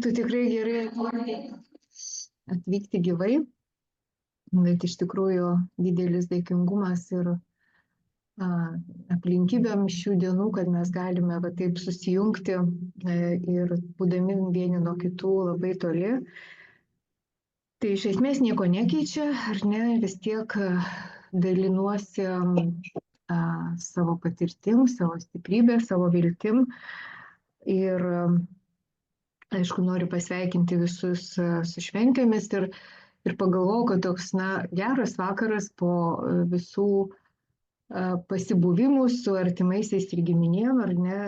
būtų tikrai gerai atvykti gyvai, bet iš tikrųjų didelis dėkingumas ir aplinkybėm šių dienų, kad mes galime va taip susijungti ir būdami vieni nuo kitų labai toli. Tai iš esmės nieko nekeičia, ar ne, vis tiek dalinuosi savo patirtim, savo stiprybė, savo viltim. Ir aišku, noriu pasveikinti visus su šventėmis ir pagalvojau, kad toks, geras vakaras po visų pasibuvimų su artimaisiais ir giminėm, ar ne,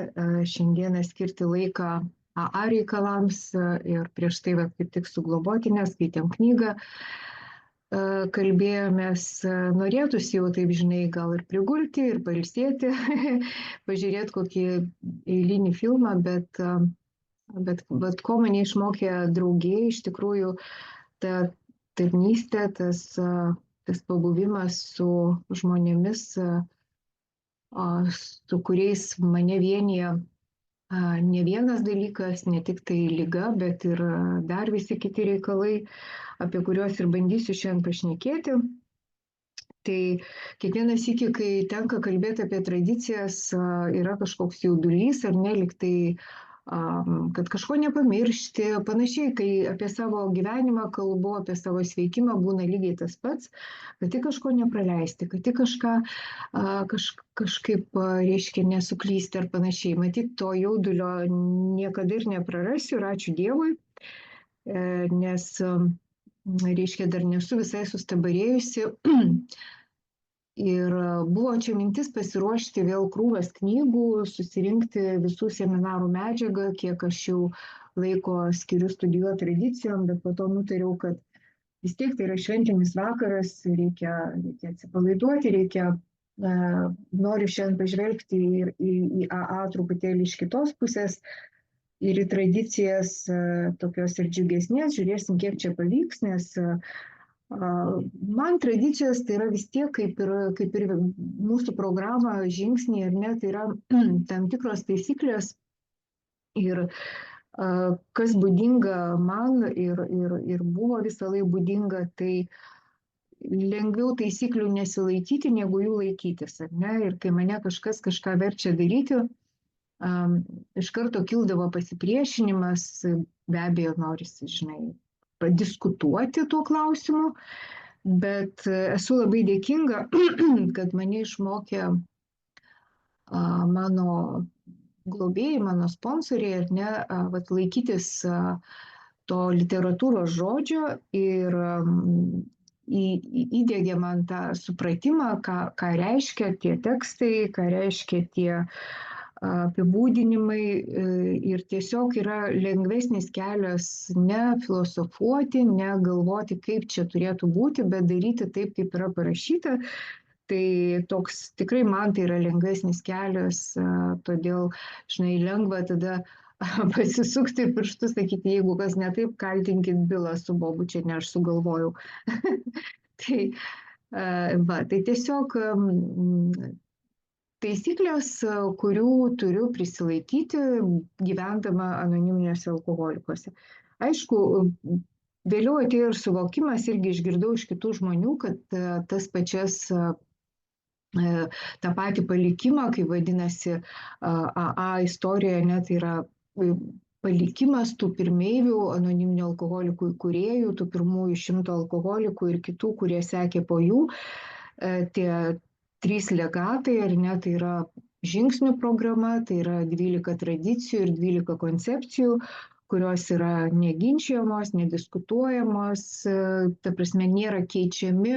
šiandieną skirti laiką AA reikalams ir prieš tai kaip tik su globotinė skaitėm knygą, kalbėjomės, norėtųsi jau taip, žinai, gal ir prigulti, ir pailsėti, pažiūrėti kokį eilinį filmą, bet ko mane išmokė draugiai, iš tikrųjų, ta tarnystė, tas pabuvimas su žmonėmis, su kuriais mane vienyje ne vienas dalykas, ne tik tai liga, bet ir dar visi kiti reikalai, apie kuriuos ir bandysiu šiandien pašnekėti. Tai kiekvieną sykį, kai tenka kalbėti apie tradicijas, yra kažkoks jaudulys ar ne, lyg tai, kad kažko nepamiršti. Panašiai, kai apie savo gyvenimą kalbu, apie savo sveikimą, būna lygiai tas pats, kad tik kažko nepraleisti, kad tik kažką kažkaip, reiškia, nesuklysti ar panašiai. Matyt, to jaudulio niekada ir neprarasiu ir ačiū Dievui, nes, reiškia, dar nesu visai sustabarėjusi. Ir buvo čia mintis pasiruošti vėl krūvas knygų, susirinkti visų seminarų medžiagą, kiek aš jau laiko skiriu studijuoti tradicijom, bet po to nutariau, kad vis tiek tai yra šventinis vakaras, reikia atsipalaiduoti, noriu šiandien pažvelgti ir į AA truputėlį iš kitos pusės ir į tradicijas tokios ir džiugesnės, žiūrėsim, kiek čia pavyks, nes man tradicijos tai yra vis tiek kaip ir mūsų programa žingsniai, ar ne, tai yra tam tikros taisyklės ir kas būdinga man ir buvo visą laiką būdinga, tai lengviau taisyklių nesilaikyti, negu jų laikytis, ar ne, ir kai mane kažkas kažką verčia daryti, iš karto kildavo pasipriešinimas, be abejo norisi, žinai, padiskutuoti tuo klausimu, bet esu labai dėkinga, kad mane išmokė mano globėjai, mano sponsoriai, ar ne, laikytis to literatūros žodžio ir įdiegė man tą supratimą, ką reiškia tie tekstai, ką reiškia tie apibūdinimai ir tiesiog yra lengvesnis kelias ne filosofuoti, ne galvoti, kaip čia turėtų būti, bet daryti taip, kaip yra parašyta. Tai toks tikrai man tai yra lengvesnis kelias, todėl, žinai, lengva tada pasisukti pirštus, sakyti, jeigu kas ne taip, kaltinkit Bilą su Bobu, čia ne aš sugalvojau. Tai tiesiog taisyklės, kurių turiu prisilaikyti gyvendama anoniminiuose alkoholikuose. Aišku, vėliau atėjo ir suvokimas, irgi išgirdau iš kitų žmonių, kad tas pačias tą patį palikimą, kai vadinasi AA istorijoje, net yra palikimas tų pirmeivių anoniminių alkoholikų įkūrėjų, tų pirmųjų 100 alkoholikų ir kitų, kurie sekė po jų, tie 3 legatai, ar ne, tai yra žingsnių programa, tai yra 12 tradicijų ir 12 koncepcijų, kurios yra neginčijamos, nediskutuojamos, ta prasme nėra keičiami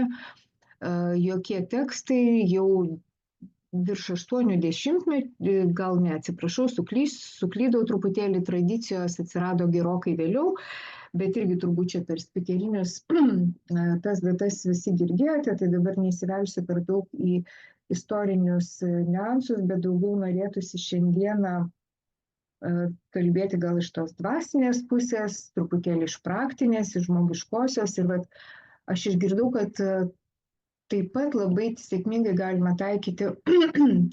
jokie tekstai, jau virš 80, gal ne, atsiprašau, suklydau truputėlį, tradicijos atsirado gerokai vėliau, bet irgi turbūt čia per spikerinius tas datas visi girdėjote, tai dabar neįsivelsiu per daug į istorinius niuansus, bet daugiau norėtųsi šiandieną kalbėti gal iš tos dvasinės pusės, truputėlį iš praktinės, iš žmogiškosios. Ir aš išgirdau, kad taip pat labai sėkmingai galima taikyti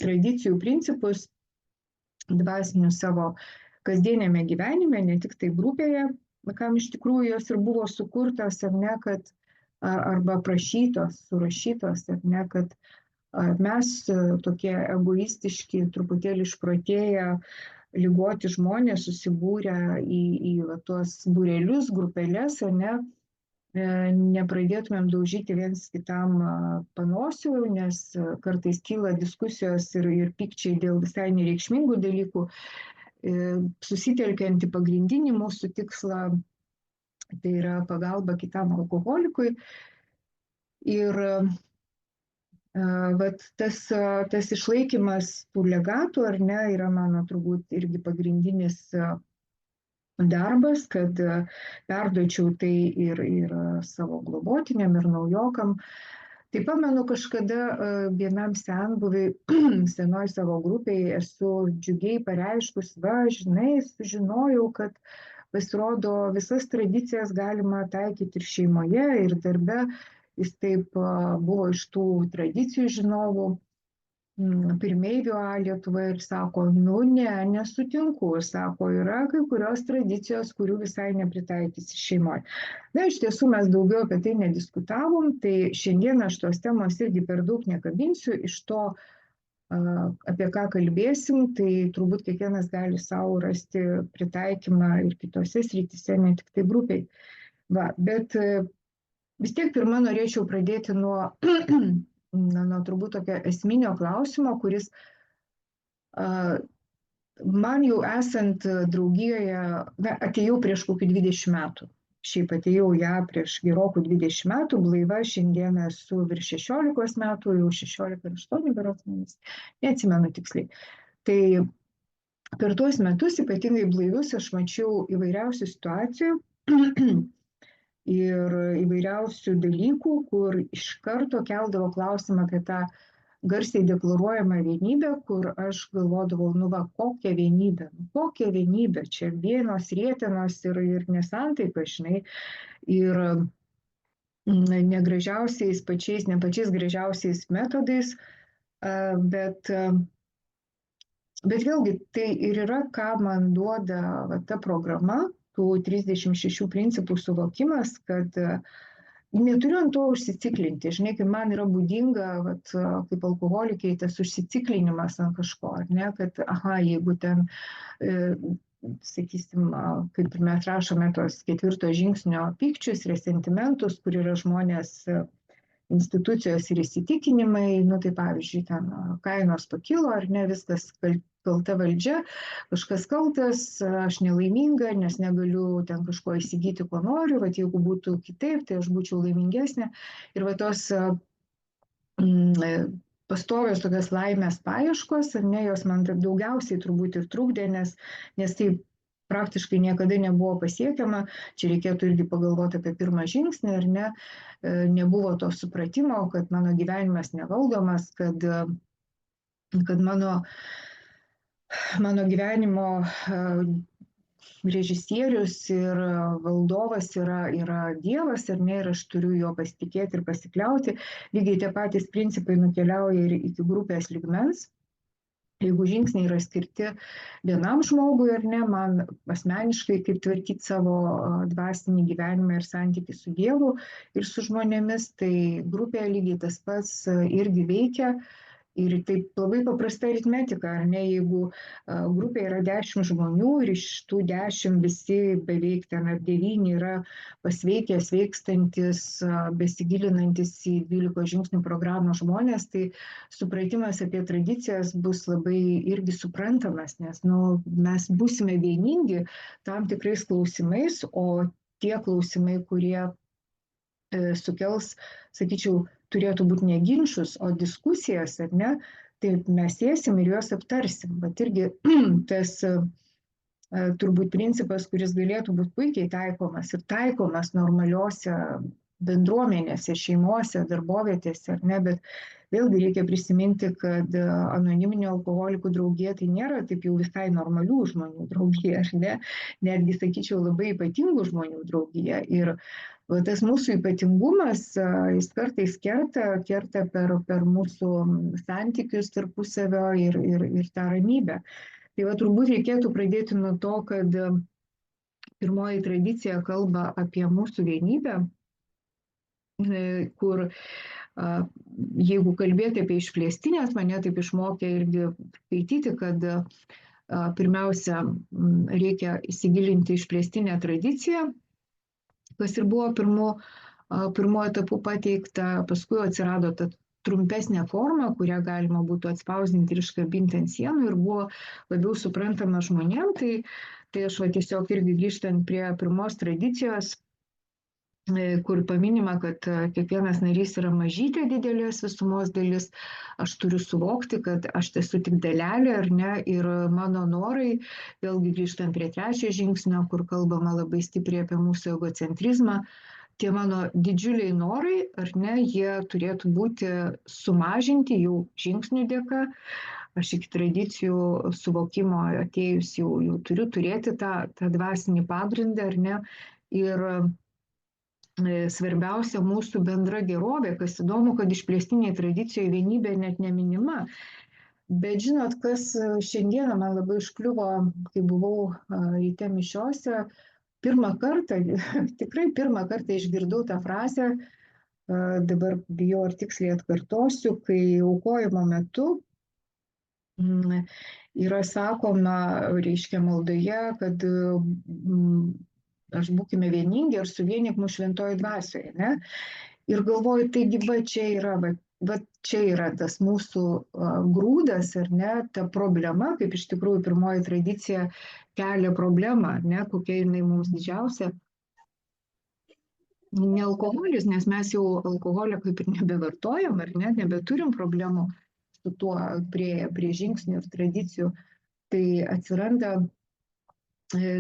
tradicijų principus dvasinius savo kasdienėme gyvenime, ne tik tai grupėje, kam iš tikrųjų jos ir buvo sukurtos, ar ne, kad arba prašytos, surašytos, ar ne, kad mes tokie egoistiški, truputėlį išprotėję, ligoti žmonės susibūrę į tuos būrelius, grupelės, ar ne, nepradėtumėm daužyti viens kitam panosių, nes kartais kyla diskusijos ir pykčiai dėl visai nereikšmingų dalykų, susitelkiant į pagrindinį mūsų tikslą, tai yra pagalba kitam alkoholikui. Ir vat tas išlaikymas tų legatų, ar ne, yra mano turbūt irgi pagrindinis darbas, kad perduočiau tai ir savo globotiniam, ir naujokam. Taip pamenu, kažkada vienam senbuviui, senoj savo grupėje esu džiugiai pareiškus, va, žinai, sužinojau, kad pasirodo visas tradicijas galima taikyti ir šeimoje, ir darbe. Jis taip buvo iš tų tradicijų žinovų, pirmeivių Lietuvoje, ir sako, nu ne, nesutinku, sako, yra kai kurios tradicijos, kurių visai nepritaikysi šeimoje. Na, iš tiesų mes daugiau apie tai nediskutavom, tai šiandien aš tos temos irgi per daug nekabinsiu, iš to, apie ką kalbėsim, tai turbūt kiekvienas gali savo rasti pritaikymą ir kitose srityse, ne tik tai grupiai. Va, bet vis tiek pirmą norėčiau pradėti nuo turbūt tokio esminio klausimo, kuris man jau esant draugijoje, atėjau prieš kokį 20 metų. Šiaip atėjau ją prieš gerokų 20 metų, blaiva šiandien esu virš 16 metų, jau 16 ir 8 berods mėnesių, neatsimenu tiksliai. Tai per tuos metus, ypatingai blaivius, aš mačiau įvairiausių situacijų ir įvairiausių dalykų, kur iš karto keldavo klausimą apie tą garsiai deklaruojamą vienybę, kur aš galvodavau, nu va, kokia vienybė, čia vienos rietenos ir nesantaika, žinai, ir negražiausiais ne pačiais gražiausiais metodais, bet vėlgi tai ir yra, ką man duoda va, ta programa, tų 36 principų suvokimas, kad neturiu ant to užsiciklinti. Žinai, kaip man yra būdinga, vat, kaip alkoholikai, tas užsiciklinimas ant kažko, ar ne, kad, jeigu ten, sakysim, kaip mes rašome tos 4 žingsnio pykčius, resentimentus, kur yra žmonės, institucijos ir įsitikinimai, nu tai pavyzdžiui, ten kainos pakilo, ar ne, viskas kalta valdžia, kažkas kaltas, aš nelaiminga, nes negaliu ten kažko įsigyti, ko noriu, va jeigu būtų kitaip, tai aš būčiau laimingesnė. Ir va tos pastovios tokios laimės paieškos, ar ne, jos man daugiausiai turbūt ir trukdė, nes tai praktiškai niekada nebuvo pasiekiama. Čia reikėtų irgi pagalvoti apie pirmą žingsnį, ar ne, nebuvo to supratimo, kad mano gyvenimas nevaldomas, kad mano gyvenimo režisierius ir valdovas yra Dievas, ar ne, ir aš turiu juo pasitikėti ir pasikliauti. Lygiai tie patys principai nukeliauja ir iki grupės lygmens. Jeigu žingsniai yra skirti vienam žmogui, ar ne, man asmeniškai, kaip tvarkyti savo dvasinį gyvenimą ir santykį su Dievu ir su žmonėmis, tai grupėje lygiai tas pats irgi veikia. Ir taip labai paprasta aritmetika, ar ne, jeigu grupė yra 10 žmonių ir iš tų 10 visi beveik ten ar 9 yra pasveikę, sveikstantis, besigilinantis į 12 žingsnių programą žmonės, tai supratimas apie tradicijas bus labai irgi suprantamas, nes mes būsime vieningi tam tikrais klausimais, o tie klausimai, kurie sukels, sakyčiau, turėtų būti ne ginčus, o diskusijas, ar ne, tai mes sėsim ir juos aptarsim. Bet irgi tas turbūt principas, kuris galėtų būti puikiai taikomas ir taikomas normaliuose bendruomenėse, šeimose, darbovietėse, ar ne, bet vėlgi reikia prisiminti, kad anoniminio alkoholikų draugija tai nėra taip jau visai normalių žmonių draugija, ar ne, netgi, sakyčiau, labai ypatingų žmonių draugija. Ir tas mūsų ypatingumas, jis kartais kerta per mūsų santykius tarpusavio ir tą ramybę. Tai va turbūt reikėtų pradėti nuo to, kad pirmoji tradicija kalba apie mūsų vienybę, kur jeigu kalbėti apie išplėstinės, mane taip išmokė irgi skaityti, kad pirmiausia reikia įsigilinti išplėstinę tradiciją, kas ir buvo pirmo etapu pateikta, paskui atsirado ta trumpesnė forma, kurią galima būtų atspausdinti ir iškabinti ant sienų ir buvo labiau suprantama žmonėm. Tai aš va tiesiog irgi grįžtant prie pirmos tradicijos, kur paminima, kad kiekvienas narys yra mažytė didelės visumos dalis, aš turiu suvokti, kad aš esu tik dalelė, ar ne, ir mano norai, vėlgi grįžtant prie trečio žingsnio, kur kalbama labai stipriai apie mūsų egocentrizmą, tie mano didžiuliai norai, ar ne, jie turėtų būti sumažinti jau žingsnių dėka. Aš iki tradicijų suvokimo atėjus jau turiu turėti tą dvasinį pagrindą, ar ne, ir svarbiausia mūsų bendra gerovė, kas įdomu, kad išplėstinėje tradicijoje vienybė net neminima. Bet žinot, kas šiandieną man labai užkliuvo, kai buvau ryte mišiose, tikrai pirmą kartą išgirdau tą frazę, dabar bijau ar tiksliai atkartosiu, kai aukojimo metu yra sakoma, reiškia maldoje, kad aš būkime vieningi ir suvienyk mus šventoji dvasioje, ne? Ir galvoju, taigi va čia yra tas mūsų grūdas, ar ne, ta problema, kaip iš tikrųjų pirmoji tradicija kelia problemą, ne, kokia jinai mums didžiausia. Ne alkoholis, nes mes jau alkoholio kaip ir nebevartojam, ar ne, nebeturim problemų su tuo prie žingsnių ir tradicijų, tai atsiranda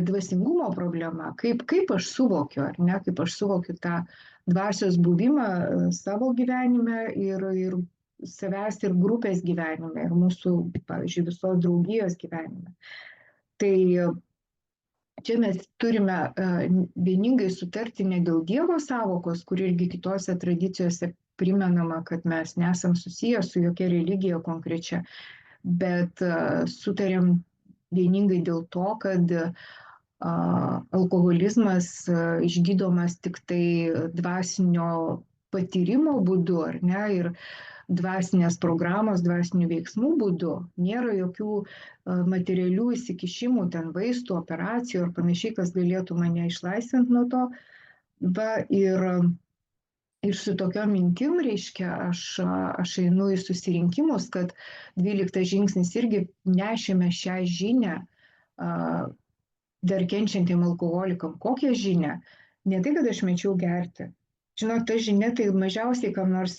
dvasingumo problema, kaip aš suvokiu, ar ne, kaip aš suvokiu tą dvasios buvimą savo gyvenime ir savęs ir grupės gyvenime, ir mūsų, pavyzdžiui, visos draugijos gyvenime. Tai čia mes turime vieningai sutarti ne dėl Dievo sąvokos, kur irgi kitose tradicijose primenama, kad mes nesam susiję su jokia religija konkrečia, bet sutarėm vieningai dėl to, kad alkoholizmas išgydomas tik tai dvasinio patyrimo būdu, ar ne, ir dvasinės programos, dvasinių veiksmų būdu, nėra jokių materialių įsikišimų, ten vaistų, operacijų ar panašiai, kas galėtų mane išlaisvinti nuo to. Va, ir su tokiom mintim, reiškia, aš einu į susirinkimus, kad 12 žingsnis irgi nešėme šią žinią dar kenčiantiem alkoholikam. Kokią žinią? Ne tai, kad aš mečiau gerti. Žinot, ta žinia tai mažiausiai kam nors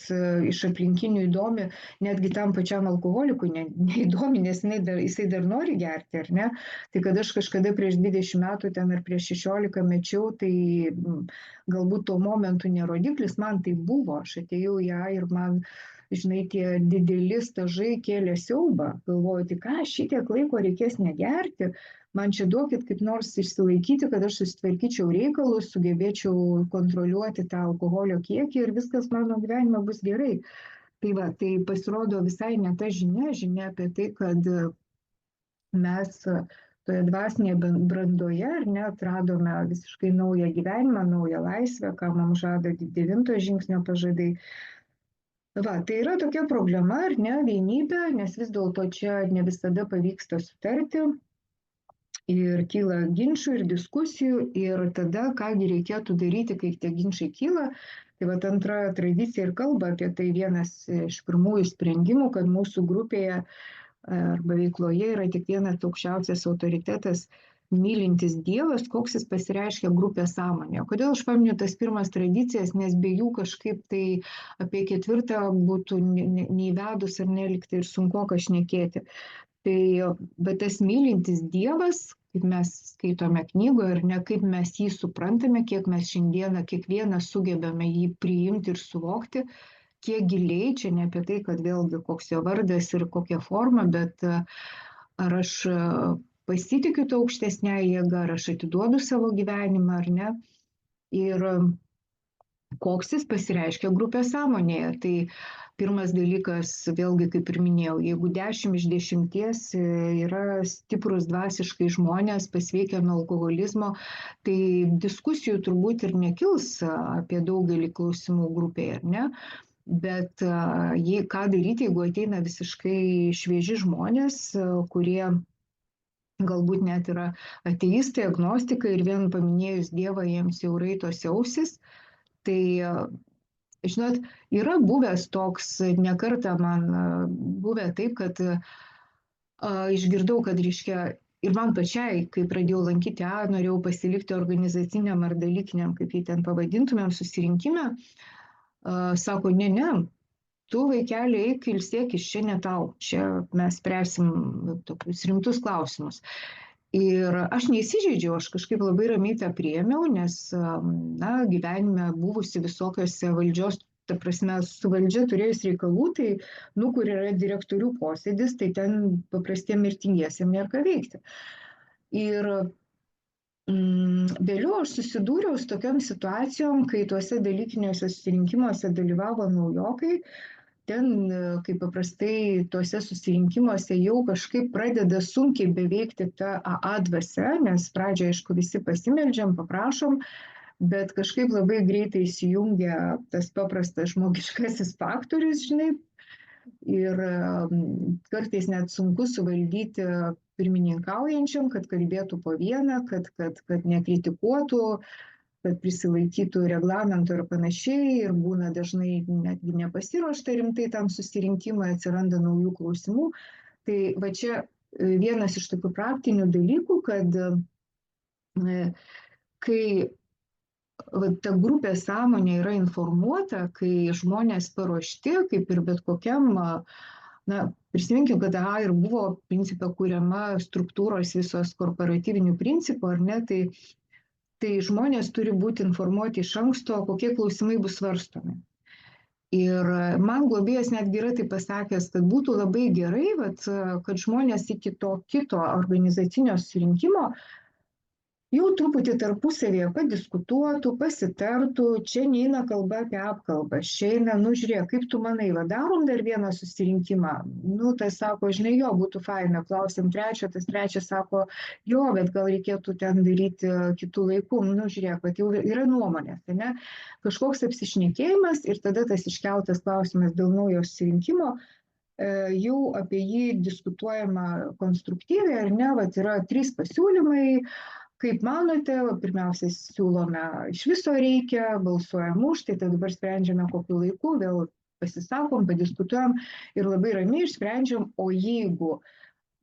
iš aplinkinių įdomi, netgi tam pačiam alkoholikui neįdomi, nes jisai dar nori gerti, ar ne? Tai kad aš kažkada prieš 20 metų ten ar prieš 16 mečiau, tai galbūt tuo momentu nerodiklis, man tai buvo. Aš atėjau ją ir man, žinai, tie dideli stažai kėlė siaubą. Galvoju, tai ką, šitiek laiko reikės negerti? Man čia duokit kaip nors išsilaikyti, kad aš susitvarkyčiau reikalus, sugebėčiau kontroliuoti tą alkoholio kiekį ir viskas mano gyvenime bus gerai. Tai va, tai pasirodo visai ne ta žinia apie tai, kad mes toje dvasinėje brandoje, ar ne, atradome visiškai naują gyvenimą, naują laisvę, ką mums žada 9 žingsnio pažadai. Va, tai yra tokia problema, ar ne, vienybė, nes vis dėlto čia ne visada pavyksta sutarti. Ir kyla ginčių ir diskusijų, ir tada, kągi reikėtų daryti, kai tie ginčiai kyla. Tai va, antra tradicija ir kalba apie tai, vienas iš pirmųjų sprendimų, kad mūsų grupėje arba veikloje yra tik vienas aukščiausias autoritetas, mylintis Dievas, koks jis pasireiškia grupės sąmonėje. Kodėl aš paminiu tas pirmas tradicijas, nes be jų kažkaip tai apie ketvirtą būtų neįvedus ar nelikti ir sunku šnekėti. Tai, bet tas mylintis Dievas, kaip mes skaitome knygoje, ir ne kaip mes jį suprantame, kiek mes šiandieną kiekvieną sugebame jį priimti ir suvokti, kiek giliai, čia ne apie tai, kad vėlgi koks jo vardas ir kokia forma, bet ar aš pasitikiu tą aukštesnę jėgą, ar aš atiduodu savo gyvenimą, ar ne. Ir Koks jis pasireiškia grupės sąmonėje? Tai pirmas dalykas, vėlgi, kaip ir minėjau, jeigu 10 iš 10 yra stiprus dvasiškai žmonės, pasveikę nuo alkoholizmo, tai diskusijų turbūt ir nekils apie daugelį klausimų grupėje, ar ne? Bet ką daryti, jeigu ateina visiškai švieži žmonės, kurie galbūt net yra ateistai, agnostikai ir vien paminėjus Dievą jiems jau raitosi ausis. Tai, žinot, yra buvęs toks, nekartą man buvę taip, kad išgirdau, kad reiškia ir man pačiai, kai pradėjau lankyti norėjau pasilikti organizaciniam ar dalykiniam, kaip jį ten pavadintumėm, susirinkime, sako, ne, tu vaikeli eik ilsėkis, čia ne tau, čia mes spręsim tokius rimtus klausimus. Ir aš neįsižeidžiau, aš kažkaip labai ramiai tą priėmiau, nes, na, gyvenime buvusi visokiose valdžios, ta prasme, su valdžia turėjus reikalų, tai, nu, kur yra direktorių posėdis, tai ten paprastiem mirtingiesiem nėra ką veikti. Ir vėliau aš susidūriau su tokiom situacijom, kai tuose dalykiniuose susirinkimuose dalyvavo naujokai, ten, kaip paprastai tuose susirinkimuose jau kažkaip pradeda sunkiai beveikti ta AA dvasia, nes pradžioje, aišku, visi pasimeldžiam, paprašom, bet kažkaip labai greitai įsijungia tas paprastas žmogiškasis faktorius, žinai, ir kartais net sunku suvaldyti pirmininkaujančiam, kad kalbėtų po vieną, kad nekritikuotų, kad prisilaikytų reglamento ir panašiai, ir būna dažnai netgi nepasiruošta rimtai tam susirinkimui, atsiranda naujų klausimų. Tai va čia vienas iš tokių praktinių dalykų, kad kai ta grupė sąmonė yra informuota, kai žmonės paruošti, kaip ir bet kokiam, na, prisiminkim, kad AA ir buvo principą kuriama struktūros visos korporatyvinių principų, ar ne, tai žmonės turi būti informuoti iš anksto, kokie klausimai bus svarstomi. Ir man globėjas netgi yra tai pasakęs, kad būtų labai gerai, kad žmonės iki to kito organizacinio susirinkimo jau truputį tarpusavėje padiskutuotų, pasitartų, čia neina kalba apie apkalbas, čia eina, nu žiūrėk, kaip tu manai, darom dar vieną susirinkimą, nu tas sako, žinai, jo, būtų faina, klausim trečio, tas trečias sako, jo, bet gal reikėtų ten daryti kitų laikų, nu žiūrėk, bet jau yra nuomonės, tai ne, kažkoks apsišnekėjimas ir tada tas iškeltas klausimas dėl naujo susirinkimo, jau apie jį diskutuojama konstruktyviai, ar ne, yra 3 pasiūlymai, kaip manote, pirmiausia, siūlome iš viso reikia, balsuojam už, tai dabar sprendžiame kokiu laiku, vėl pasisakom, padiskutuojam ir labai ramiai išsprendžiam, o jeigu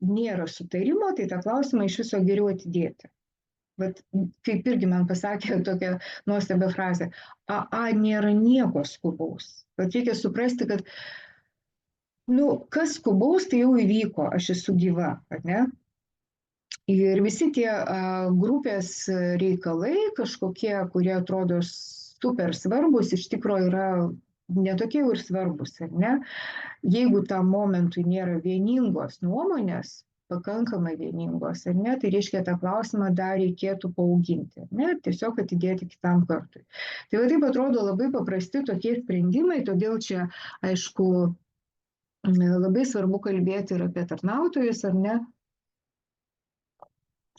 nėra sutarimo, tai tą klausimą iš viso geriau atidėti. Bet kaip irgi man pasakė tokią nuostabią frazę, nėra nieko skubaus. Bet reikia suprasti, kad, nu, kas skubaus, tai jau įvyko, aš esu gyva, ar ne? Ir visi tie grupės reikalai kažkokie, kurie atrodo super svarbus, iš tikrųjų yra netokie jau ir svarbus, ar ne? Jeigu tam momentui nėra vieningos nuomonės, pakankamai vieningos, ar ne, tai reiškia, tą klausimą dar reikėtų paauginti, ne, tiesiog atidėti kitam kartui. Tai va taip atrodo labai paprasti tokie sprendimai, todėl čia, aišku, labai svarbu kalbėti ir apie tarnautojus, ar ne.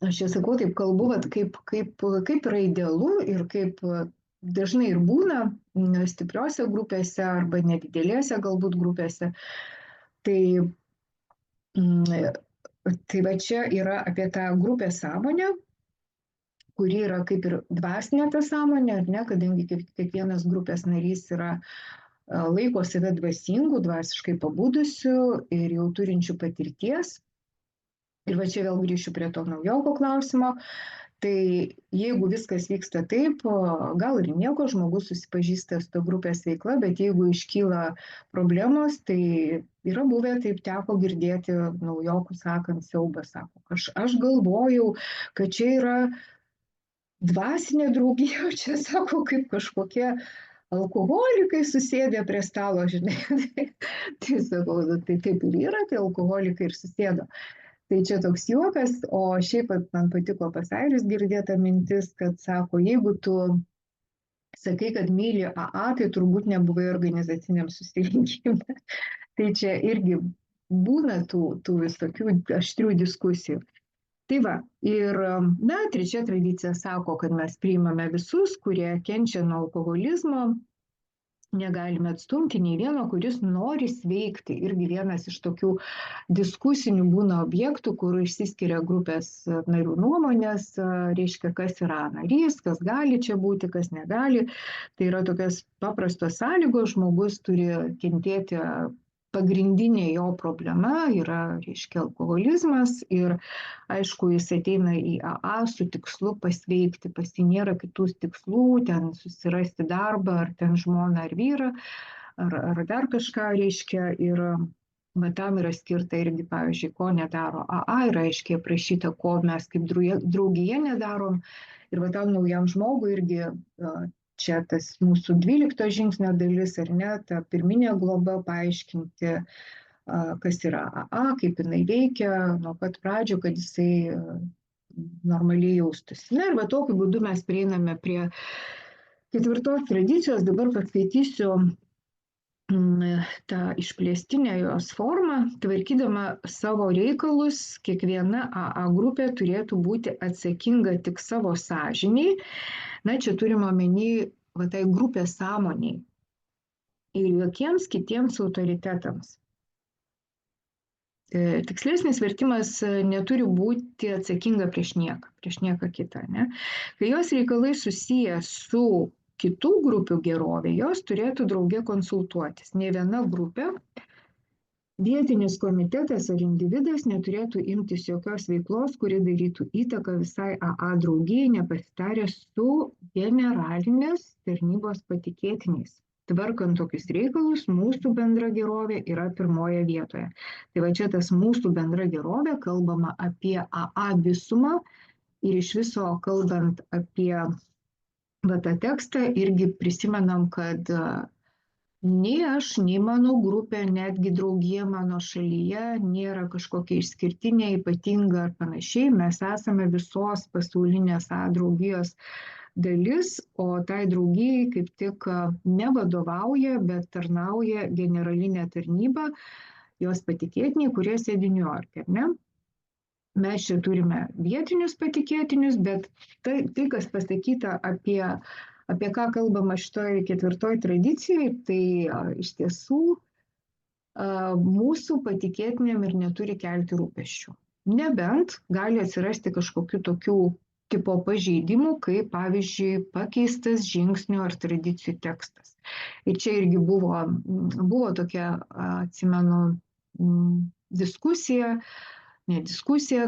Aš čia sakau, taip kalbu, kaip yra idealu ir kaip dažnai ir būna stipriose grupėse arba nedidelėse galbūt grupėse. Tai va čia yra apie tą grupę sąmonę, kuri yra kaip ir dvasinė ta sąmonė, ar ne, kadangi kiekvienas grupės narys yra laiko save dvasingų, dvasiškai pabudusių ir jau turinčių patirties. Ir va čia vėl grįšiu prie to naujoko klausimo. Tai jeigu viskas vyksta taip, gal ir nieko, žmogus susipažįsta su to grupės veikla, bet jeigu iškyla problemos, tai yra buvę, taip teko girdėti naujokų sakant, siaubas, sako, aš galvojau, kad čia yra dvasinė draugija, čia sako, kaip kažkokie alkoholikai susėdė prie stalo, žinai. Tai sakau, tai taip ir yra, tai alkoholikai ir susėdo. Tai čia toks juokas, o šiaip man patiko pas Airius girdėta mintis, kad sako, jeigu tu sakai, kad myli AA, tai turbūt nebuvai organizaciniam susirinkime. Tai čia irgi būna tų visokių aštrių diskusijų. Tai va, ir, na, trečia tradicija sako, kad mes priimame visus, kurie kenčia nuo alkoholizmo, negalime atstumti nei vieno, kuris nori sveikti. Irgi vienas iš tokių diskusinių būna objektų, kur išsiskiria grupės narių nuomonės, reiškia, kas yra narys, kas gali čia būti, kas negali. Tai yra tokios paprastos sąlygos, žmogus turi kentėti. Pagrindinė jo problema yra, reiškia, alkoholizmas ir, aišku, jis ateina į AA su tikslu pasveikti, pas jį nėra kitų tikslų, ten susirasti darbą, ar ten žmoną, ar vyrą, ar dar kažką, reiškia, ir va tam yra skirta irgi, pavyzdžiui, ko nedaro AA, yra aiškiai aprašyta, ko mes kaip draugija nedarom, ir va tam naujam žmogui irgi čia tas mūsų 12 žingsnio dalis, ar ne, ta pirminė globa paaiškinti, kas yra AA, kaip jinai veikia nuo pat pradžių, kad jisai normaliai jaustųsi. Na ir va tokiu būdu mes prieiname prie 4 tradicijos, dabar paskaitysiu tą išplėstinę jos formą. Tvarkydama savo reikalus, kiekviena AA grupė turėtų būti atsakinga tik savo sąžiniai. Na, čia turime omeny va tai grupės sąmoniai ir jokiems kitiems autoritetams. Tikslesnis vertimas neturi būti atsakinga prieš nieką kitą. Ne? Kai jos reikalai susiję su kitų grupių gerovė, jos turėtų drauge konsultuotis. Ne viena grupė, vietinis komitetas ar individas neturėtų imtis jokios veiklos, kuri darytų įtaką visai AA draugijai, nepasitarę su generalinės tarnybos patikėtiniais. Tvarkant tokius reikalus, mūsų bendra gerovė yra pirmoje vietoje. Tai va čia tas mūsų bendra gerovė, kalbama apie AA visumą ir iš viso kalbant apie va tą tekstą, irgi prisimenam, kad nei aš, nei mano grupė, netgi draugija mano šalyje nėra kažkokia išskirtinė, ypatinga ar panašiai. Mes esame visos pasaulinės draugijos dalis, o tai draugijai kaip tik nevadovauja, bet tarnauja generalinė tarnyba, jos patikėtiniai, kurie sėdi Niujorke, ne? Mes čia turime vietinius patikėtinius, bet tai kas pasakyta apie ką kalbama šitoj 4 tradicijai, tai iš tiesų mūsų patikėtiniam ir neturi kelti rūpesčių. Nebent gali atsirasti kažkokių tokių tipo pažeidimų, kaip pavyzdžiui pakeistas žingsnių ar tradicijų tekstas. Ir čia irgi buvo tokia, atsimenu, diskusija,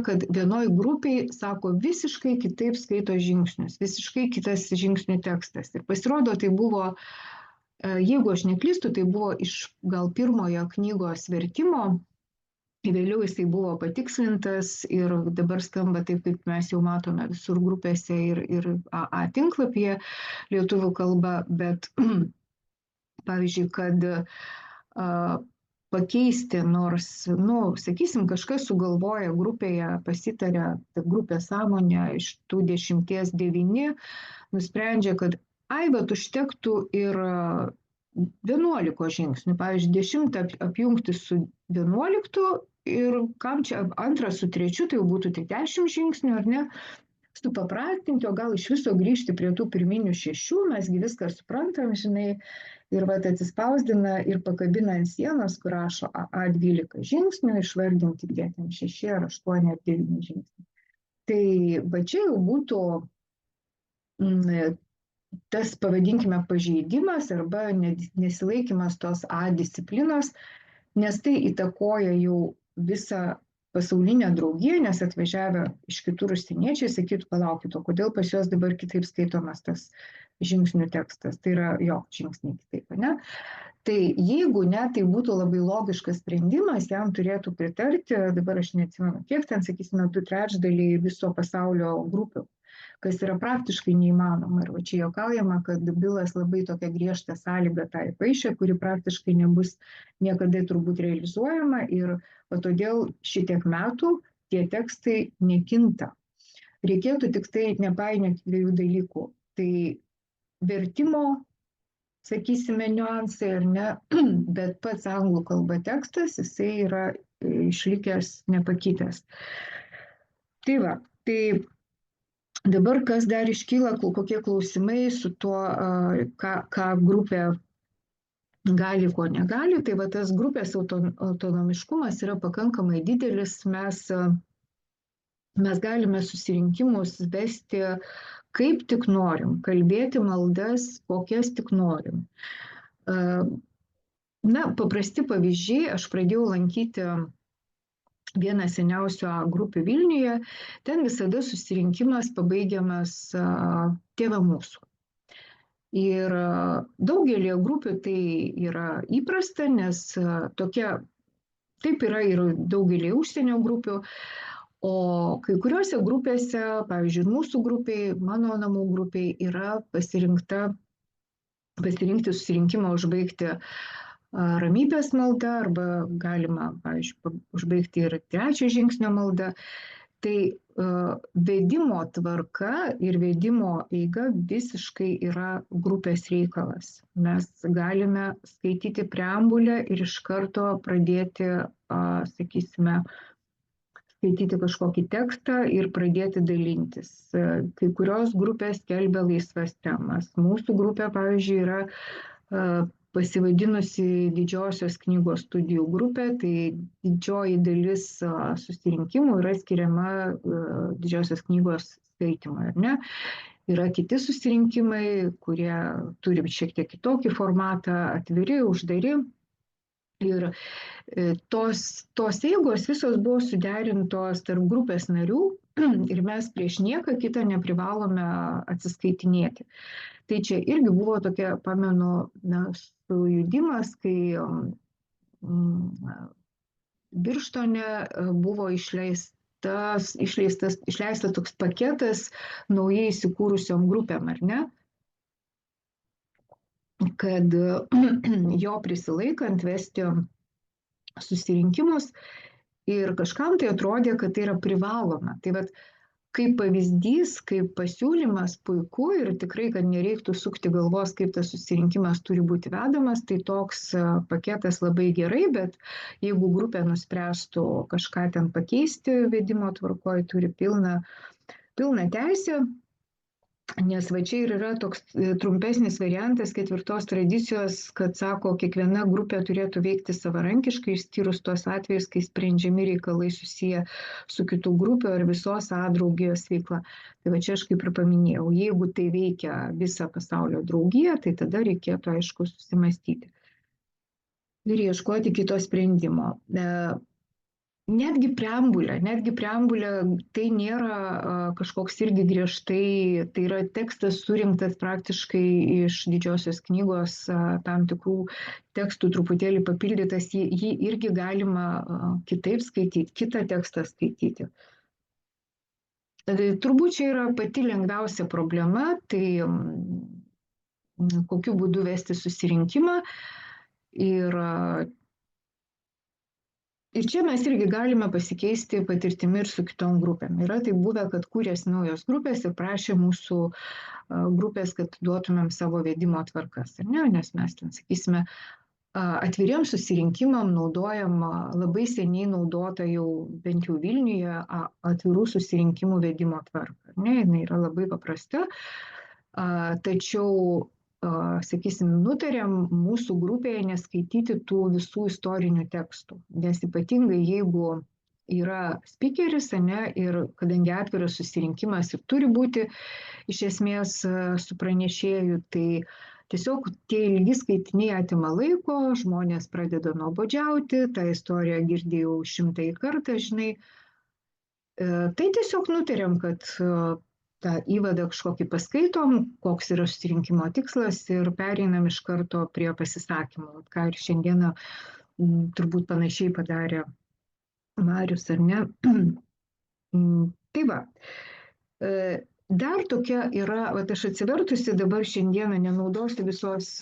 kad vienoj grupiai, sako, visiškai kitaip skaito žingsnius, visiškai kitas žingsnių tekstas. Ir pasirodo, tai buvo, jeigu aš neklystu, tai buvo iš gal pirmojo knygos vertimo, vėliau jisai buvo patikslintas ir dabar skamba taip, kaip mes jau matome visur grupėse ir AA tinklapyje lietuvių kalba, bet pavyzdžiui, kad pakeisti, nors, sakysim, kažkas sugalvoja grupėje, pasitarė, grupės sąmonė iš tų 10 9 nusprendžia, kad bet užtektų ir 11 žingsnių, pavyzdžiui, 10 apjungti su 11 ir kam čia antras su 3, tai jau būtų tik 10 žingsnių, ar ne? Supaprastinti, o gal iš viso grįžti prie tų pirminių 6, mesgi viską suprantam, žinai, ir vat atsispausdina ir pakabina ant sienos, kur rašo AA 12 žingsnių, išvardinti, kiek ten 6 ar 8 ar 9 žingsnių. Tai va čia jau būtų tas, pavadinkime, pažeidimas arba nesilaikymas tos A disciplinos, nes tai įtakoja jau visą pasaulinę draugiją, nes atvažiavę iš kitur užsieniečiai sakytų, palaukit, o kodėl pas juos dabar kitaip skaitomas tas žingsnių tekstas, tai yra jo žingsniai kitaip, ne? Tai jeigu ne, tai būtų labai logiškas sprendimas, jam turėtų pritarti, dabar aš neatsimenu, kiek ten, sakysime, 2/3 viso pasaulio grupių, kas yra praktiškai neįmanoma. Ir va čia juokaujama, kad Bilas labai tokią griežtą sąlygą tai paišė, kuri praktiškai nebus niekada turbūt realizuojama ir todėl šitiek metų tie tekstai nekinta. Reikėtų tik tai nepainioti 2 dalykų. Tai vertimo, sakysime, niuansai ar ne, bet pats anglų kalba tekstas, jisai yra išlikęs nepakitęs. Tai va, tai dabar kas dar iškyla, kokie klausimai su tuo, ką grupė gali, ko negali, tai va tas grupės autonomiškumas yra pakankamai didelis, mes galime susirinkimus vesti kaip tik norim, kalbėti maldas, kokias tik norim. Na, paprasti pavyzdžiai, aš pradėjau lankyti vieną seniausių grupių Vilniuje, ten visada susirinkimas pabaigiamas Tėve mūsų. Ir daugelį grupių tai yra įprasta, nes taip yra ir daugelį užsienio grupių, o kai kuriuose grupėse, pavyzdžiui, mūsų grupiai, mano namų grupiai yra pasirinkti susirinkimą užbaigti ramybės malda arba galima, pavyzdžiui, užbaigti ir trečio žingsnio malda. Tai vedimo tvarka ir vedimo eiga visiškai yra grupės reikalas. Mes galime skaityti preambulę ir iš karto pradėti, sakysime, skaityti kažkokį tekstą ir pradėti dalintis. Kai kurios grupės skelbia laisvas temas. Mūsų grupė, pavyzdžiui, yra pasivadinusi Didžiosios knygos studijų grupė, tai didžioji dalis susirinkimų yra skiriama Didžiosios knygos skaitymui, ar ne? Yra kiti susirinkimai, kurie turi šiek tiek kitokį formatą, atviri, uždari. Ir tos eigos visos buvo suderintos tarp grupės narių ir mes prieš nieką kitą neprivalome atsiskaitinėti. Tai čia irgi buvo tokia, pamenu, sujudimas, kai Birštone buvo išleistas toks paketas naujai įsikūrusiom grupėm, ar ne? Kad jo prisilaikant vesti susirinkimus ir kažkam tai atrodė, kad tai yra privaloma. Tai vat, kaip pavyzdys, kaip pasiūlymas puiku ir tikrai, kad nereiktų sukti galvos, kaip tas susirinkimas turi būti vedamas, tai toks paketas labai gerai, bet jeigu grupė nuspręstų kažką ten pakeisti vedimo tvarkoje, turi pilną teisę. Nes va čia ir yra toks trumpesnis variantas 4 tradicijos, kad sako, kiekviena grupė turėtų veikti savarankiškai, išskyrus tuos atvejus, kai sprendžiami reikalai susiję su kitų grupių ar visos draugijos veikla. Tai va čia aš kaip ir paminėjau, jeigu tai veikia visą pasaulio draugiją, tai tada reikėtų, aišku, susimastyti ir ieškoti kito sprendimo. Netgi preambulė tai nėra kažkoks irgi griežtai, tai yra tekstas surinktas praktiškai iš Didžiosios knygos tam tikrų tekstų truputėlį papildytas, jį irgi galima kitaip skaityti, kitą tekstą skaityti. Turbūt čia yra pati lengviausia problema, tai kokiu būdu vesti susirinkimą Ir čia mes irgi galime pasikeisti patirtimi ir su kitom grupėm. Yra tai buvę, kad kūrėsi naujos grupės ir prašė mūsų grupės, kad duotumėm savo vedimo tvarkas. Ne? Nes mes ten, sakysime, atviriem susirinkimam naudojam labai seniai naudotą jau bent jau Vilniuje atvirų susirinkimų vedimo tvarką. Ne? Jis yra labai paprasta, tačiau sakysim, nutarėm mūsų grupėje neskaityti tų visų istorinių tekstų, nes ypatingai jeigu yra spikeris, ir kadangi atviras susirinkimas ir turi būti iš esmės su pranešėju, tai tiesiog tie ilgi skaitiniai atima laiko, žmonės pradeda nuobodžiauti, tą istoriją girdėjau 100 kartą, žinai. Tai tiesiog nutarėm, kad tą įvadą kažkokį paskaitom, koks yra susirinkimo tikslas ir pereinam iš karto prie pasisakymų, ką ir šiandieną turbūt panašiai padarė Marius, ar ne? Tai va, dar tokia yra, aš atsivertusi dabar šiandieną nenaudosiu visos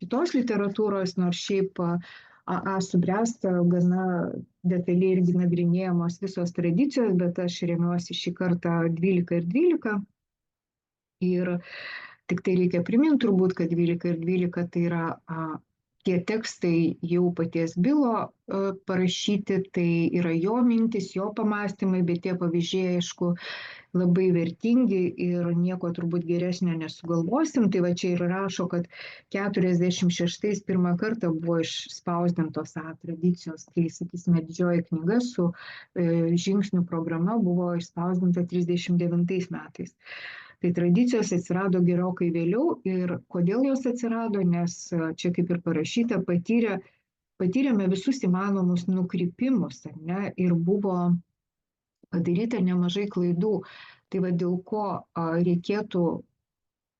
kitos literatūros, nors šiaip subręsta gana detaliai irgi nagrinėjamos visos tradicijos, bet aš remiuosi šį kartą 12 ir 12. Ir Tik tai reikia priminti turbūt, kad 12 ir 12 tai yra tie tekstai jau paties Bilo parašyti, tai yra jo mintis, jo pamastymai, bet tie pavyzdžiai, aišku, labai vertingi ir nieko turbūt geresnio nesugalvosim. Tai va čia ir rašo, kad 46 pirmą kartą buvo išspausdintos tradicijos, kai, sakysime, didžioji knyga su žingsnių programa buvo išspausdinta 39 metais. Tai tradicijos atsirado gerokai vėliau ir kodėl jos atsirado, nes čia kaip ir parašyta, patyrėme visus įmanomus nukrypimus, ar ne, ir buvo padaryta nemažai klaidų. Tai va dėl ko reikėtų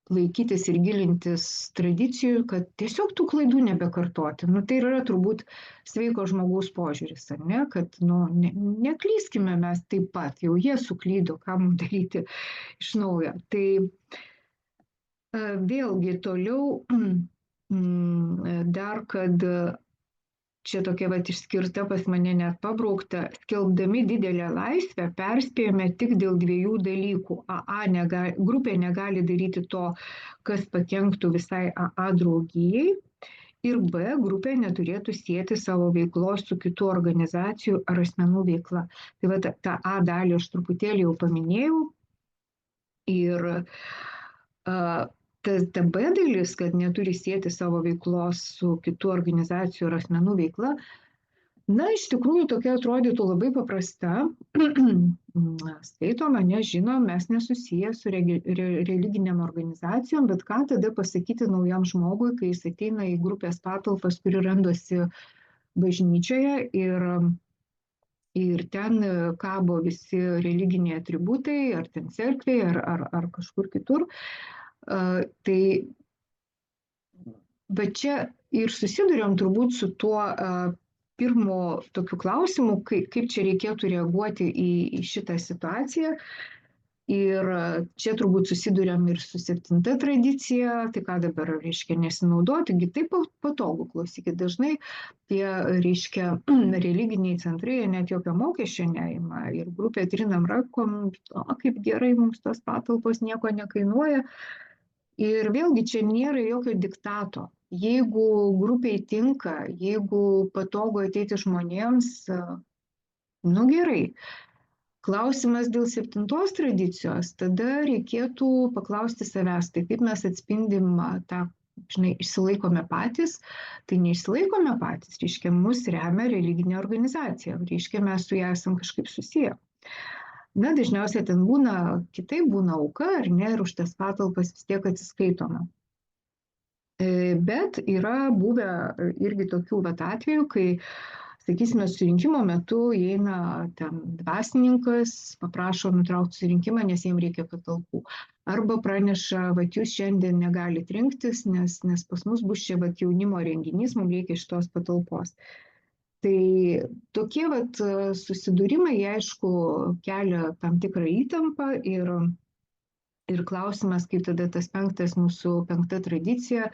laikytis ir gilintis tradicijų, kad tiesiog tų klaidų nebekartoti. Nu, tai yra turbūt sveiko žmogaus požiūris, ar ne, kad neklyskime mes taip pat, jau jie suklydo, ką mums daryti iš naujo. Tai vėlgi toliau dar, kad čia tokia vat išskirta pas mane net pabraukta, skelbdami didelę laisvę, perspėjome tik dėl 2 dalykų. Grupė negali daryti to, kas pakenktų visai AA draugijai. Ir B, grupė neturėtų sieti savo veiklos su kitų organizacijų ar asmenų veikla. Tai va tą A dalį aš truputėlį jau paminėjau. Ir ta B dalis, kad neturi sieti savo veiklos su kitų organizacijų ar asmenų veikla, na, iš tikrųjų tokia atrodytų labai paprasta, skaitoma, nežinom, mes nesusiję su religiniam organizacijom, bet ką tada pasakyti naujam žmogui, kai jis ateina į grupės patalpas, kuri randosi bažnyčioje ir ten kabo visi religiniai atributai, ar ten cerkvėje, ar kažkur kitur. Tai bet čia ir susiduriam turbūt su tuo pirmu tokiu klausimu, kaip čia reikėtų reaguoti į šitą situaciją. Ir čia turbūt susiduriam ir su 7 tradicija, tai ką dabar reiškia nesinaudoti, taigi taip patogu, klausykit, dažnai tie, reiškia, religiniai centrai net jokio mokesčio neima ir grupė trinam rankom, kaip gerai mums tos patalpos nieko nekainuoja. Ir vėlgi čia nėra jokio diktato. Jeigu grupiai tinka, jeigu patogu ateiti žmonėms, nu gerai. Klausimas dėl 7 tradicijos, tada reikėtų paklausti savęs, tai kaip mes atspindim tą, žinai, išsilaikome patys, tai neišsilaikome patys, reiškia, mus remia religinė organizacija, reiškia, mes su ją esam kažkaip susiję. Na, dažniausiai ten kitaip būna auka, ar ne, ir už tas patalpas vis tiek atsiskaitoma. Bet yra buvę irgi tokių atvejų, kai, sakysime, surinkimo metu įeina ten dvasininkas, paprašo nutraukti surinkimą, nes jiems reikia patalpų. Arba praneša, jūs šiandien negalite rinktis, nes pas mus bus čia jaunimo renginys, mums reikia šitos patalpos. Tai tokie susidūrimai, aišku, kelia tam tikrą įtampą ir klausimas, kaip tada tas 5 tradicija,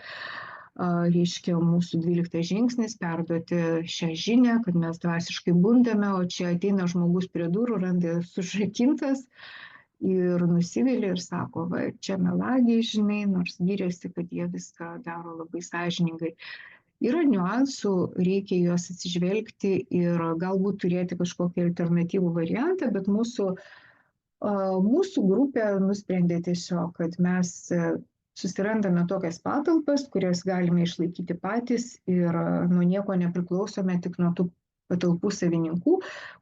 reiškia mūsų 12 žingsnis, perduoti šią žinią, kad mes dvasiškai bundame, o čia ateina žmogus prie durų, randa sužakintas ir nusivylė ir sako, va, čia melagiai, žinai, nors gyrėsi, kad jie viską daro labai sąžiningai. Yra niuansų, reikia juos atsižvelgti ir galbūt turėti kažkokį alternatyvų variantą, bet mūsų grupė nusprendė tiesiog, kad mes susirandame tokias patalpas, kurias galime išlaikyti patys ir nuo nieko nepriklausome, tik nuo tų patalpų savininkų,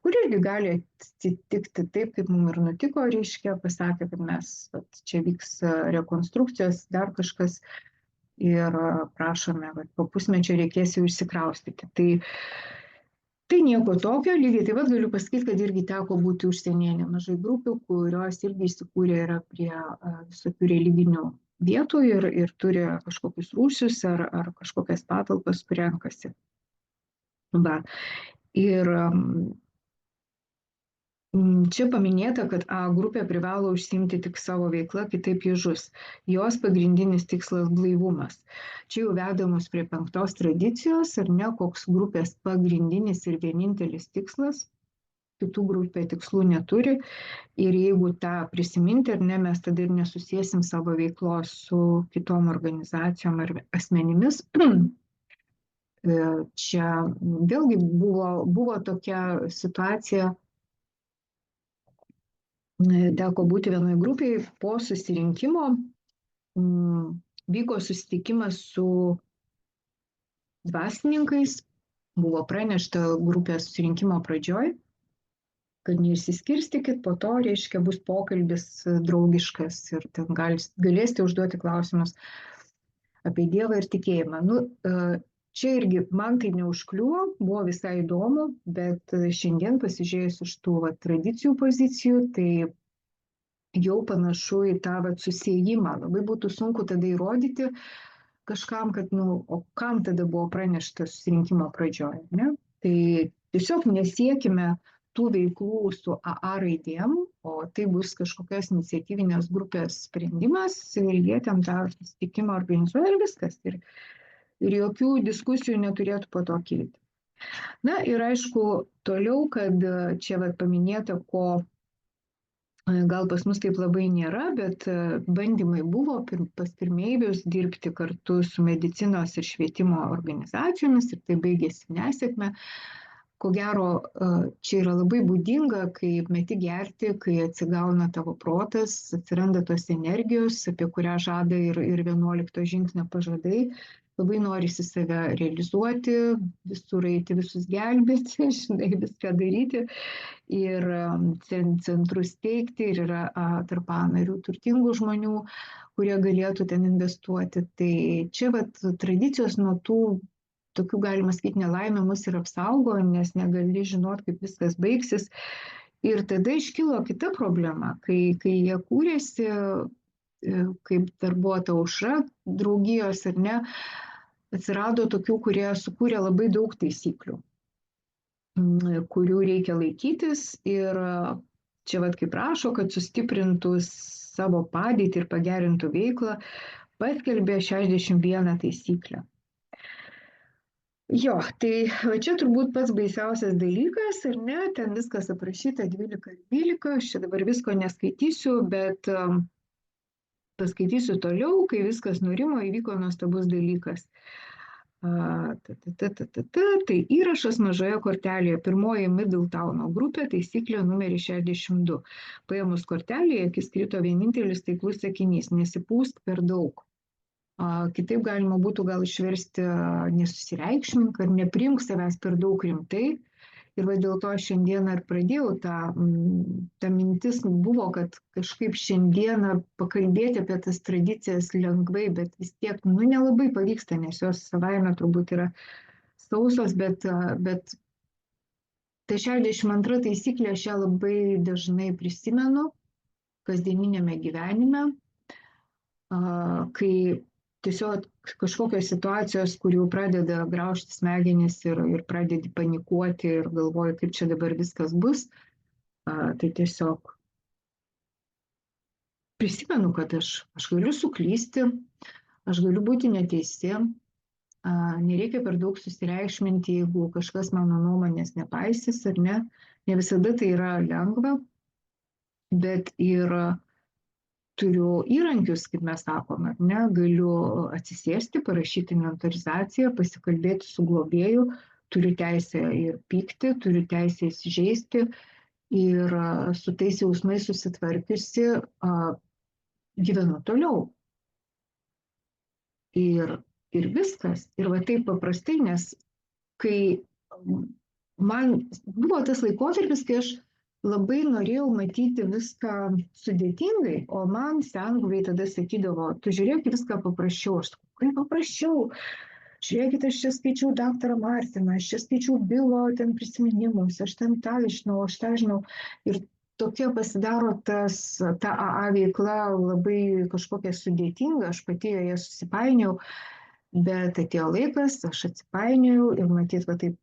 kurie irgi gali atsitikti taip, kaip mums ir nutiko, reiškia, pasakė, kad mes čia vyks rekonstrukcijos, dar kažkas. Ir prašome, po pusmečio reikės jau išsikraustyti. Tai nieko tokio, lygiai taip pat galiu pasakyti, kad irgi teko būti užsienyje nemažai grupių, kurios irgi įsikūrė yra prie visokių religinių vietų ir turi kažkokius rūsius ar kažkokias patalpas, kur renkasi. Ir čia paminėta, kad A grupė privalo užsiimti tik savo veiklą, kitaip ji žus. Jos pagrindinis tikslas - blaivumas. Čia jau vedamos prie 5 tradicijos, ar ne, koks grupės pagrindinis ir vienintelis tikslas. kitų grupė tikslų neturi. Ir jeigu tą prisiminti, ar ne, mes tada ir nesusiesim savo veiklos su kitom organizacijom ar asmenimis. Čia vėlgi buvo tokia situacija, teko būti vienoje grupėje po susirinkimo, vyko susitikimas su dvasininkais, buvo pranešta grupės susirinkimo pradžioj, kad neišsiskirstykit, po to, reiškia, bus pokalbis draugiškas ir ten galėsite užduoti klausimus apie Dievą ir tikėjimą. Čia irgi man tai neužkliuvo, buvo visai įdomu, bet šiandien pasižiūrėjus iš tų tradicijų pozicijų, tai jau panašu į tą susijimą. Labai būtų sunku tada įrodyti kažkam, kad, o kam tada buvo pranešta susirinkimo pradžioje, ne? Tai tiesiog nesiekime tų veiklų su AA raidėm, o tai bus kažkokios iniciatyvinės grupės sprendimas ir jie ten tą susitikimą organizuoja ir viskas. Ir jokių diskusijų neturėtų po to kilti. Na ir aišku, toliau, kad čia paminėta, ko gal pas mus taip labai nėra, bet bandymai buvo pas pirmeivius dirbti kartu su medicinos ir švietimo organizacijomis ir tai baigėsi nesėkme. Ko gero, čia yra labai būdinga, kai meti gerti, kai atsigauna tavo protas, atsiranda tos energijos, apie kurią žada ir 11 žingsnio pažadai. Labai norisi save realizuoti, visur eiti, visus gelbėti, žinai, viską daryti ir centrus steigti ir yra tarp narių turtingų žmonių, kurie galėtų ten investuoti. Tai čia tradicijos nuo tų tokių, galima sakyti, nelaimė mus ir apsaugo, nes negali žinot, kaip viskas baigsis. Ir tada iškilo kita problema, kai jie kūrėsi, kaip dar buvo ta aušra draugijos, ar ne, atsirado tokių, kurie sukūrė labai daug taisyklių, kurių reikia laikytis. Ir čia kaip rašo, kad sustiprintų savo padėtį ir pagerintų veiklą, paskelbė 61 taisyklę. Jo, tai čia turbūt pats baisiausias dalykas, ar ne, ten viskas aprašyta 12, aš čia dabar visko neskaitysiu, bet paskaitysiu toliau, kai viskas nurimo, įvyko nuostabus dalykas. Tai įrašas mažoje kortelėje, pirmoji Middletowno grupė, taisyklė numeris 62. Paėmus kortelėje, akis krito vienintelis taiklus sakinys, nesipūsk per daug. Kitaip galima būtų gal išversti nesusireikšmink ar nepriimk savęs per daug rimtai. Ir dėl to šiandieną ir pradėjau ta mintis buvo, kad kažkaip šiandieną pakalbėti apie tas tradicijas lengvai, bet vis tiek, nelabai pavyksta, nes jos savaime turbūt yra sausos, bet ta 62 taisyklė aš ją labai dažnai prisimenu kasdieninėme gyvenime, kai tiesiog kažkokios situacijos, kur jau pradeda graužti smegenis ir pradedi panikuoti ir galvoji, kaip čia dabar viskas bus, tai tiesiog prisimenu, kad aš galiu suklysti, aš galiu būti neteisi, nereikia per daug susireikšminti, jeigu kažkas mano nuomonės nepaisys ar ne. Ne visada tai yra lengva, bet ir turiu įrankius, kaip mes sakome, ne, galiu atsisėsti, parašyti inventorizaciją, pasikalbėti su globėju, turiu teisę ir pykti, turiu teisę įsižeisti ir su tais jausmais susitvarkiusi gyvenu toliau. Ir viskas. Ir taip paprastai, nes kai man buvo tas laikotarpis, kai aš labai norėjau matyti viską sudėtingai, o man senbuviai tada sakydavo, tu žiūrėk viską paprasčiau. Aš sakau, kaip paprasčiau? Žiūrėkit, aš čia skaičiau daktarą Martiną, aš čia skaičiau Bilo ten prisiminimus, aš ten tą žinau, aš tą žinau. Ir tokia pasidaro ta AA veikla labai kažkokia sudėtinga, aš pati joje susipainiau. Bet atėjo laikas, aš atsipainiojau ir matyt, taip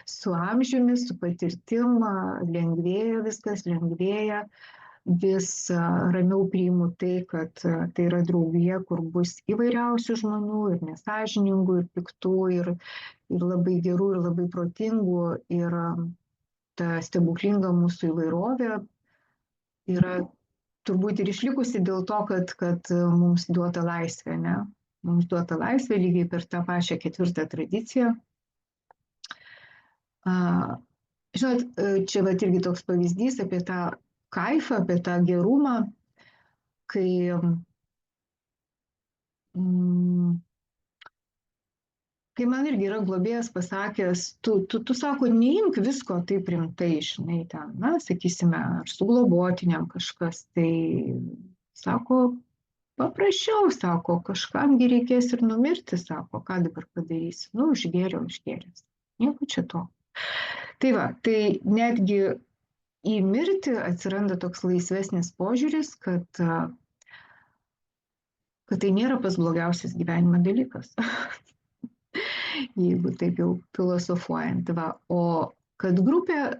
su amžiumi, su patirtim lengvėja viskas, lengvėja, vis ramiau priimu tai, kad tai yra draugija, kur bus įvairiausių žmonių ir nesąžiningų, ir piktų, ir labai gerų, ir labai protingų. Ir ta stebuklinga mūsų įvairovė yra turbūt ir išlikusi dėl to, kad mums duota laisvė, ne? Mums duota laisvė lygiai per tą pačią ketvirtą tradiciją. Žinot, čia vat irgi toks pavyzdys apie tą kaifą, apie tą gerumą, kai kai man irgi yra globėjas pasakęs, tu sako, neimk visko taip rimtai, žinai, ten, na, sakysime, ar su globotiniam kažkas, tai sako, paprasčiau, sako, kažkamgi reikės ir numirti, sako, ką dabar padarysi, nu, išgėriau, išgėręs, nieko čia to. Tai va, tai netgi į mirtį atsiranda toks laisvesnis požiūris, kad tai nėra pats blogiausias gyvenimo dalykas. Jeigu taip jau filosofuojant. Va. O kad grupė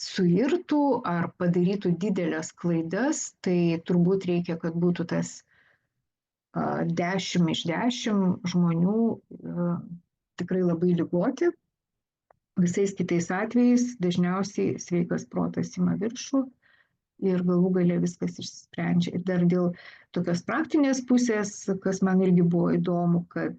suirtų ar padarytų didelės klaidas, tai turbūt reikia, kad būtų tas 10 iš 10 žmonių tikrai labai ligoti. Visais kitais atvejais dažniausiai sveikas protas ima viršų ir galų gale viskas išsisprendžia. Ir dar dėl tokios praktinės pusės, kas man irgi buvo įdomu, kad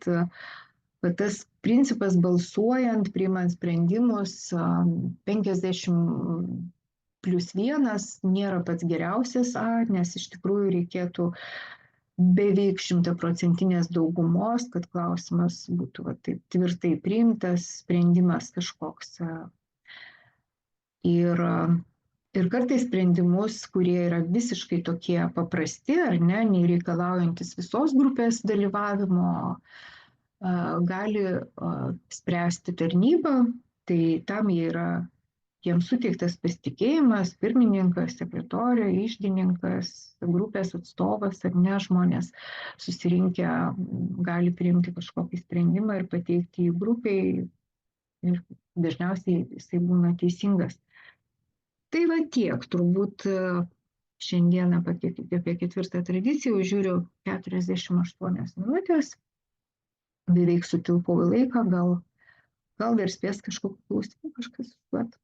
tas principas balsuojant, priimant sprendimus, 50+1 nėra pats geriausias, nes iš tikrųjų reikėtų beveik 100% daugumos, kad klausimas būtų va, taip tvirtai priimtas, sprendimas kažkoks. Ir kartais sprendimus, kurie yra visiškai tokie paprasti, ar ne, nereikalaujantis visos grupės dalyvavimo, gali spręsti tarnybą, tai tam jiems suteiktas pasitikėjimas, pirmininkas, sekretorė, iždininkas, grupės atstovas, ar ne, žmonės susirinkę gali priimti kažkokį sprendimą ir pateikti jį grupiai ir dažniausiai jisai būna teisingas. Tai va tiek, turbūt šiandieną apie ketvirtą tradiciją žiūriu 48 minutės, beveik sutilpau į laiką, gal dar spės kažkokių klausimų kažkas užduoti.